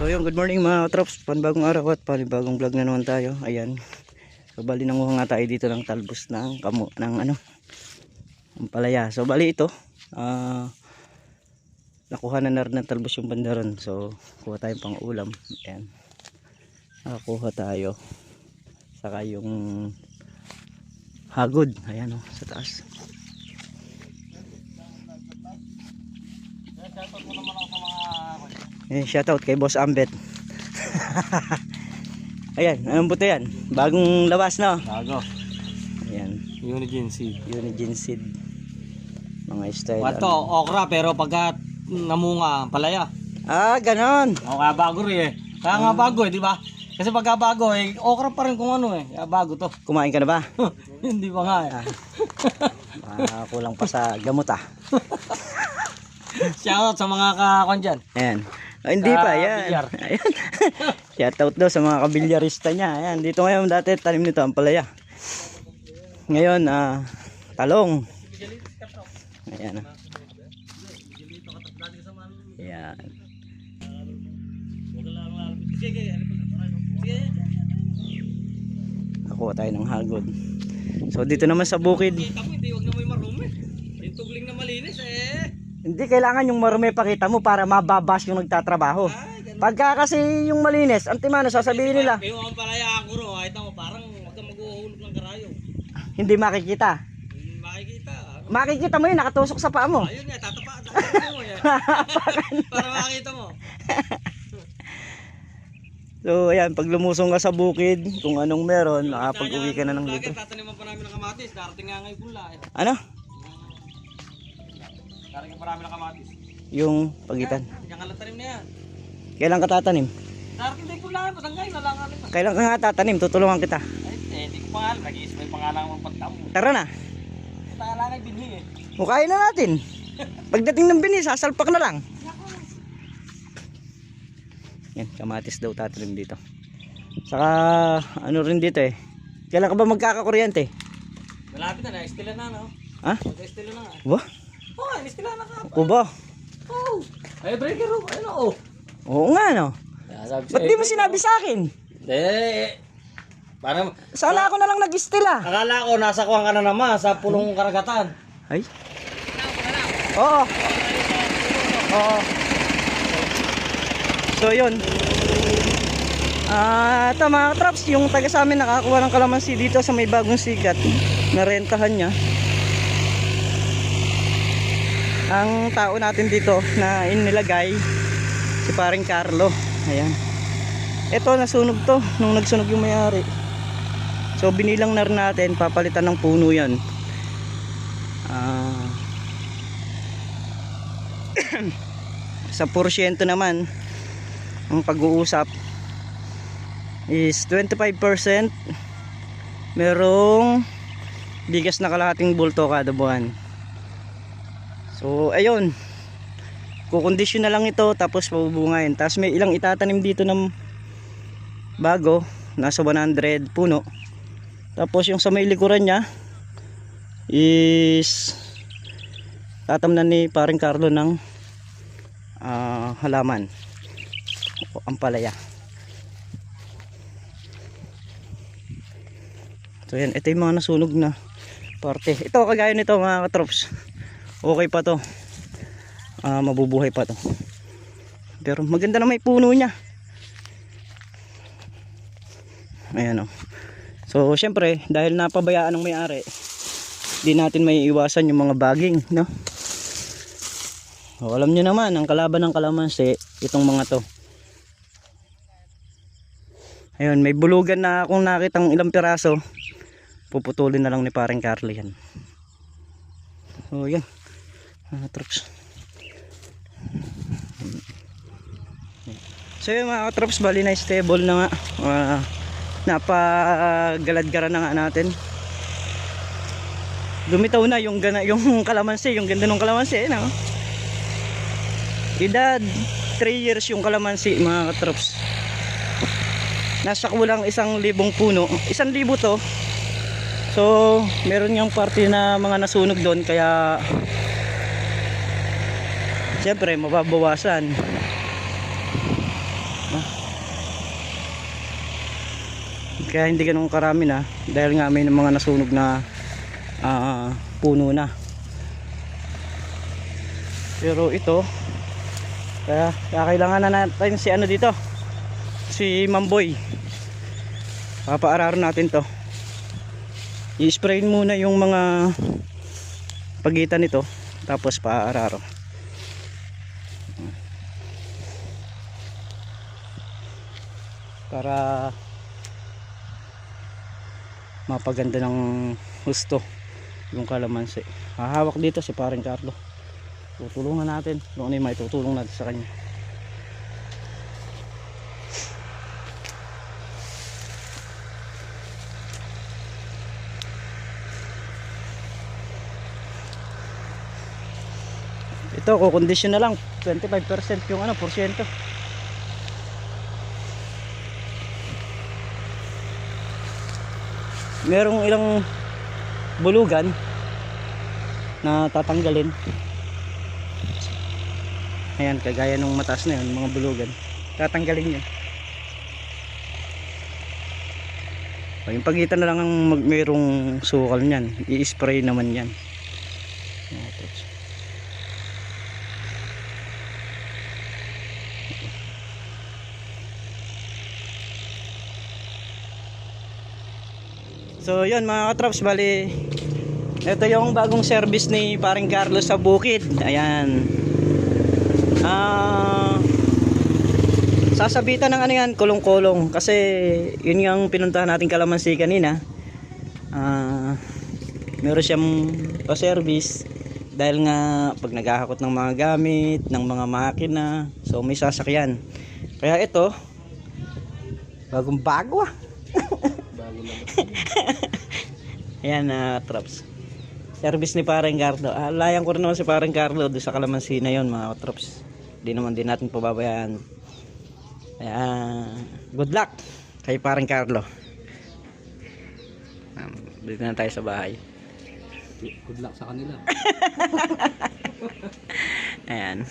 So yun, good morning mga katrops. Panibagong araw at panibagong vlog na naman tayo. Ayan. So bali nanguha nga tayo dito ng talbos ng ng palaya. So bali ito, nakuha na rin ng talbos yung bandaron. So kuha tayong pang ulam. Ayan. Nakakuha tayo. Saka yung hagod. Ayan sa taas. Shoutout kay Boss Ambet. Ayan, anong buto yan? Bagong lawas na. Bago. Ayan. Unigine seed. Unigine seed. Mga style. Wato, okra pero pagka namunga, palaya. Ah, ganon. O kaya bago rin eh. Kaya nga bago eh, di ba? Kasi pagka bago eh, okra pa rin kung ano eh. Kaya bago to. Kumain ka na ba? Hindi pa nga eh. Kulang pa sa gamot Shoutout sa mga kakon dyan. Ayan. Oh, hindi pa, yan. Ayan. Shoutout daw sa mga kabilyarista niya. Ayan, dito ngayon dati tanim nito ang palaya. Ngayon, talong. Ayan. Ayan. Nakuha tayo ng hagod. So dito naman sa bukid. Kita mo, hindi wag na may marumi. Yung tugling na malinis eh. Hindi kailangan yung marumi pakita mo para mababas yung nagtatrabaho. Pagka kasi yung malinis, antimano sasabihin nila. Pero ang palaya ako ro, kahit mo parang wag kang mag-uuhulog ng karayo. Hindi makikita. Makikita. Makikita mo yun, nakatusok sa paa mo. Ayun nga, tatapa mo yan. Para makita mo. So ayan, pag lumusong ka sa bukid, kung anong meron, nakapag-uwi ka na ng dito. Tataniman pa namin ng kamatis, darating nga ngayon pula eh. Ano? Darating pa namin ng kamatis. Yung pagitan. Yan ka lang tanim na yan. Kailan ka tatanim? Darating din pula, pasangay, nalanganin pa. Kailan ka nga tatanim? Tutulungan kita. Ay, hindi ko pangalan, nag-iisip may pangalan ng pagtamo. Tara na. Pangalan ay binhi eh. Mukain na natin. Pagdating ng bini, sasalpak na lang. Yan, kamatis daw tatanim dito. Saka ano rin dito eh. Kailan ka ba magkakakuryente? Malapit na, na-estila na no? Ha? Nag-estila na nga. Ba? Oo, na-estila na ka. Ako ba? Oo. Ay, breaker room. Ayun o. Oo nga no. Ba't di mo sinabi sa akin? Eh, parang Sana ako na lang nag-istila. akala ko nasa kuwang ka na naman sa pulong karagatan. Ay? Oo. Oo. So yun. Ito mga traps, yung taga sa amin nakakuha ng kalamansi dito sa may bagong sikat. Narentahan niya. Ang tao natin dito na inilagay si paring Carlo. Ayan. Ito nasunog to nung nagsunog yung may-ari. So binilang na rin natin, papalitan ng puno yan. Sa porsyento naman ang pag-uusap is 25%. Merong bigas na kalahating bulto kada buwan. So ayun, kukondisyon na lang ito tapos pabubungayin. Tapos may ilang itatanim dito ng bago, nasa 100 puno. Tapos yung sa may likuran nya is tatamnan ni paring Carlo ng halaman o ampalaya. So yan, ito yung mga nasunog na parte. Ito kagaya nito mga katrops, okay pa to, mabubuhay pa to, pero maganda na may puno nya. Ayan o. So syempre dahil napabayaan ng may-ari, di natin may iwasan yung mga baging, no? O, alam nyo naman ang kalaban ng kalamansi, itong mga to. Ayun, may bulugan na akong nakitang ilang piraso, puputulin na lang ni paring Carlo yan. So yan, trucks. So yun mga trucks, bali na stable na nga. Napagalad-gara na nga natin. Lumitaw na yung kalamansi, yung ganda ng kalamansi, no? Edad 3 years yung kalamansi mga katrops. Nasa kulang 1,000 puno. 1,000 to. So meron yung parte na mga nasunog doon, kaya siyempre mababawasan. Oh. Kaya hindi ganun karami na dahil nga may mga nasunog na puno na. Pero ito kaya kailangan na natin si ano dito, si Mamboy. Papaararo natin to. I-sprayin muna yung mga pagitan nito tapos paararo. Para mapaganda ng husto yung kalamansi. Hahawak dito si Paring Carlo. Tutulungan natin kung ano yung may tutulong natin sa kanya. Ito kukondisyon na lang 25% yung ano porsyento. Merong ilang bulugan na tatanggalin. Ayan, kagaya nung mataas na yun, mga bulugan. Tatanggalin yun. Yung pagitan na lang ang mayroong sukal niyan. I-spray naman yan. So yun mga katrops, bali ito yung bagong service ni Paring Carlos sa bukid. Ayan. Sasabitan ng ano yan, kulong-kulong. Kasi yun yung pinuntahan natin kalamansi kanina. Meron siyang pa-service. Dahil nga pag naghahakot ng mga gamit, ng mga makina, so may sasakyan. Kaya ito, bagong bago bago lang. Ayan traps. Service ni Paring Carlo. Layan ko rin naman si Paring Carlo doon sa kalamansi na yun mga traps. Di naman din natin pababayaan. Good luck kay Paring Carlo. Dito na tayo sa bahay. Good luck sa kanila. Ayan.